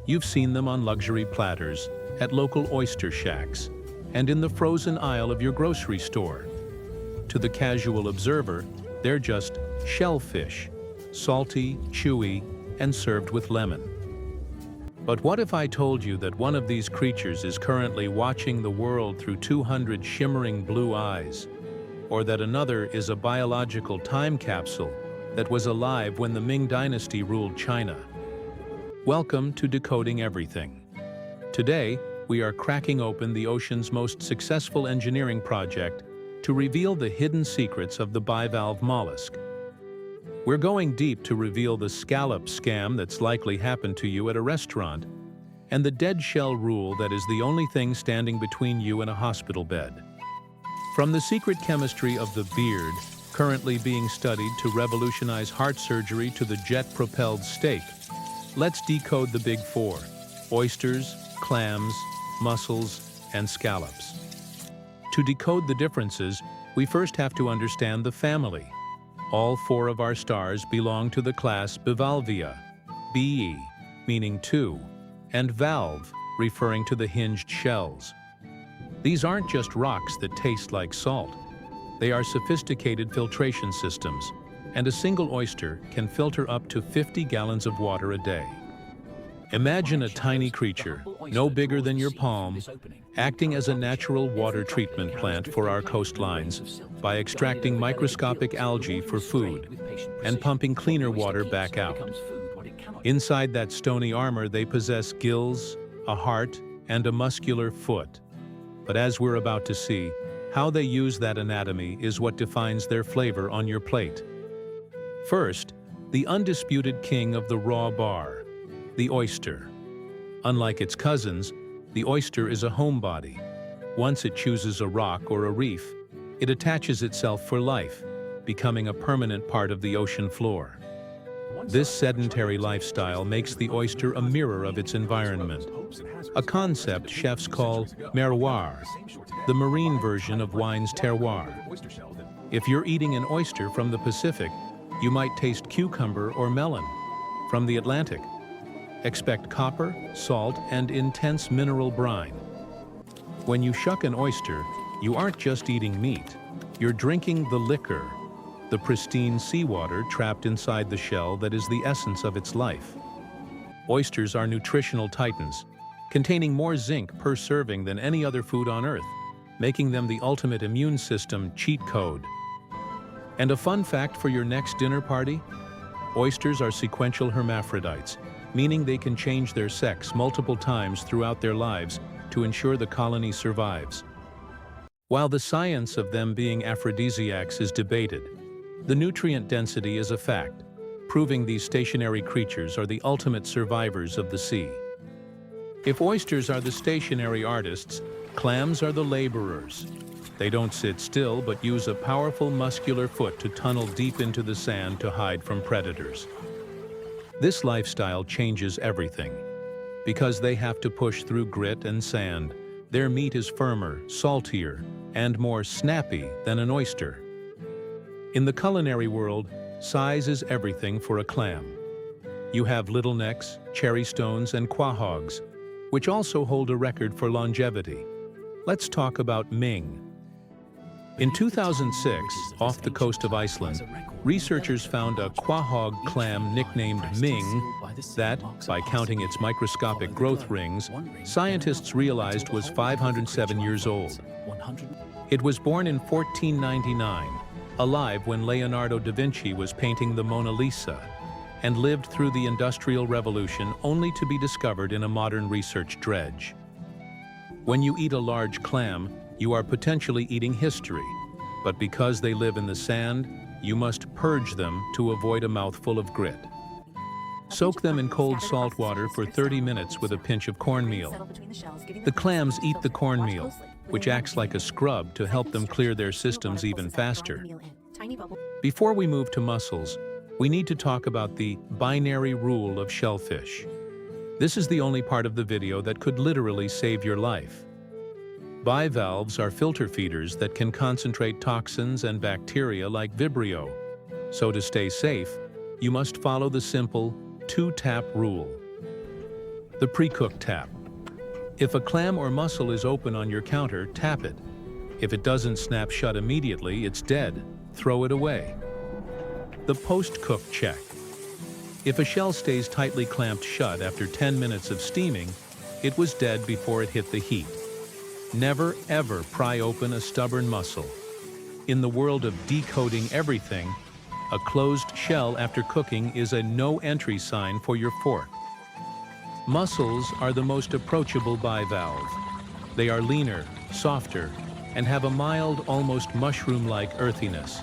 You've seen them on luxury platters, at local oyster shacks, and in the frozen aisle of your grocery store. To the casual observer, they're just shellfish, salty, chewy, and served with lemon. But what if I told you that one of these creatures is currently watching the world through 200 shimmering blue eyes, or that another is a biological time capsule that was alive when the Ming Dynasty ruled China? Welcome to Decoding Everything. Today, we are cracking open the ocean's most successful engineering project to reveal the hidden secrets of the Bivalve Mollusk. We're going deep to reveal the Scallop Scam that's likely happened to you at a restaurant, and the dead shell rule that is the only thing standing between you and a hospital bed. From the secret chemistry of the beard, currently being studied to revolutionize heart surgery, to the jet-propelled steak, let's decode the big four: oysters, clams, mussels, and scallops. To decode the differences, we first have to understand the family. All four of our stars belong to the class Bivalvia, BE, meaning two, and valve, referring to the hinged shells. These aren't just rocks that taste like salt. They are sophisticated filtration systems, and a single oyster can filter up to 50 gallons of water a day. Imagine a tiny creature, no bigger than your palm, acting as a natural water treatment plant for our coastlines by extracting microscopic algae for food and pumping cleaner water back out. Inside that stony armor, they possess gills, a heart, and a muscular foot. But as we're about to see, how they use that anatomy is what defines their flavor on your plate. First, the undisputed king of the raw bar, the oyster. Unlike its cousins, the oyster is a homebody. Once it chooses a rock or a reef, it attaches itself for life, becoming a permanent part of the ocean floor. This sedentary lifestyle makes the oyster a mirror of its environment, a concept chefs call miroir, the marine version of wine's terroir. If you're eating an oyster from the Pacific, you might taste cucumber or melon. From the Atlantic, expect copper, salt, and intense mineral brine. When you shuck an oyster, you aren't just eating meat. You're drinking the liquor, the pristine seawater trapped inside the shell that is the essence of its life. Oysters are nutritional titans, containing more zinc per serving than any other food on Earth, making them the ultimate immune system cheat code. And a fun fact for your next dinner party: oysters are sequential hermaphrodites, meaning they can change their sex multiple times throughout their lives to ensure the colony survives. While the science of them being aphrodisiacs is debated, the nutrient density is a fact, proving these stationary creatures are the ultimate survivors of the sea. If oysters are the stationary artists, clams are the laborers. They don't sit still, but use a powerful muscular foot to tunnel deep into the sand to hide from predators. This lifestyle changes everything. Because they have to push through grit and sand, their meat is firmer, saltier, and more snappy than an oyster. In the culinary world, size is everything for a clam. You have little necks, cherry stones, and quahogs, which also hold a record for longevity. Let's talk about Ming. In 2006, off the coast of Iceland, researchers found a quahog clam nicknamed Ming that, by counting its microscopic growth rings, scientists realized was 507 years old. It was born in 1499, alive when Leonardo da Vinci was painting the Mona Lisa, and lived through the Industrial Revolution only to be discovered in a modern research dredge. When you eat a large clam, you are potentially eating history, but because they live in the sand, you must purge them to avoid a mouthful of grit. Soak them in cold salt water for 30 minutes with a pinch of cornmeal. The clams eat the cornmeal, which acts like a scrub to help them clear their systems even faster. Before we move to mussels, we need to talk about the binary rule of shellfish. This is the only part of the video that could literally save your life. Bivalves are filter feeders that can concentrate toxins and bacteria like Vibrio. So to stay safe, you must follow the simple two-tap rule. The pre-cook tap. If a clam or mussel is open on your counter, tap it. If it doesn't snap shut immediately, it's dead. Throw it away. The post-cook check. If a shell stays tightly clamped shut after 10 minutes of steaming, it was dead before it hit the heat. Never, ever pry open a stubborn mussel. In the world of decoding everything, a closed shell after cooking is a no-entry sign for your fork. Mussels are the most approachable bivalve. They are leaner, softer, and have a mild, almost mushroom-like earthiness.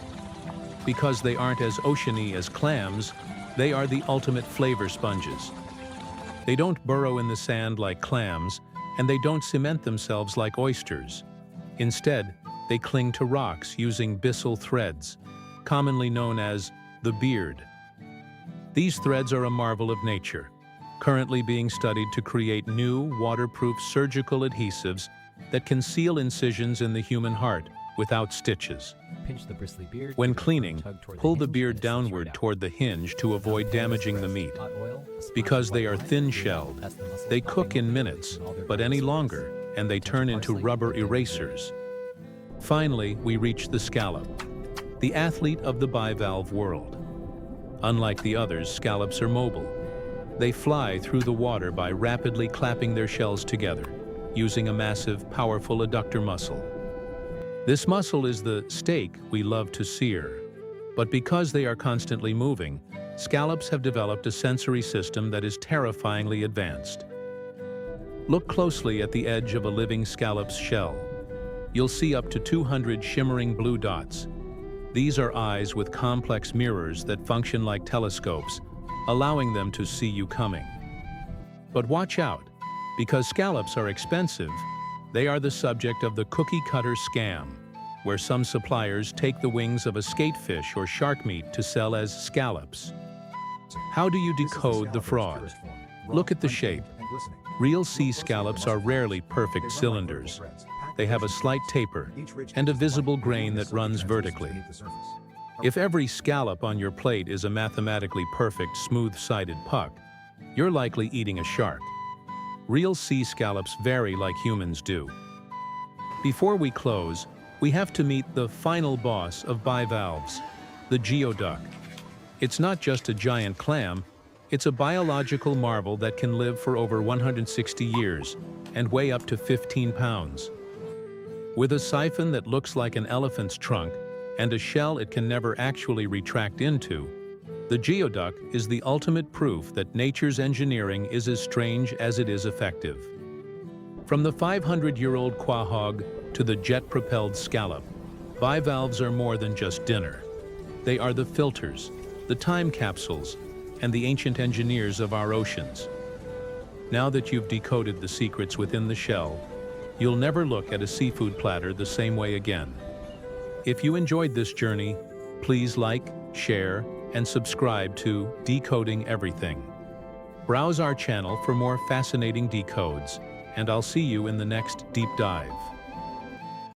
Because they aren't as oceany as clams, they are the ultimate flavor sponges. They don't burrow in the sand like clams, and they don't cement themselves like oysters. Instead, they cling to rocks using byssal threads, commonly known as the beard. These threads are a marvel of nature, currently being studied to create new, waterproof surgical adhesives that can seal incisions in the human heart without stitches. Pinch the bristly beard. When cleaning, pull the beard downward toward the hinge to avoid damaging the meat. Because they are thin-shelled, they cook in minutes, but any longer, and they turn into rubber erasers. Finally, we reach the scallop, the athlete of the bivalve world. Unlike the others, scallops are mobile. They fly through the water by rapidly clapping their shells together, using a massive, powerful adductor muscle. This muscle is the steak we love to sear. But because they are constantly moving, scallops have developed a sensory system that is terrifyingly advanced. Look closely at the edge of a living scallop's shell. You'll see up to 200 shimmering blue dots. These are eyes with complex mirrors that function like telescopes, allowing them to see you coming. But watch out, because scallops are expensive, they are the subject of the cookie-cutter scam, where some suppliers take the wings of a skatefish or shark meat to sell as scallops. How do you decode the fraud? Look at the shape. Real sea scallops are rarely perfect cylinders. They have a slight taper and a visible grain that runs vertically. If every scallop on your plate is a mathematically perfect, smooth-sided puck, you're likely eating a shark. Real sea scallops vary like humans do. Before we close, we have to meet the final boss of bivalves, the Geoduck. It's not just a giant clam, it's a biological marvel that can live for over 160 years and weigh up to 15 pounds. With a siphon that looks like an elephant's trunk and a shell it can never actually retract into, the Geoduck is the ultimate proof that nature's engineering is as strange as it is effective. From the 500-year-old quahog to the jet-propelled scallop, bivalves are more than just dinner. They are the filters, the time capsules, and the ancient engineers of our oceans. Now that you've decoded the secrets within the shell, you'll never look at a seafood platter the same way again. If you enjoyed this journey, please like, share, and subscribe to Decoding Everything. Browse our channel for more fascinating decodes, and I'll see you in the next deep dive.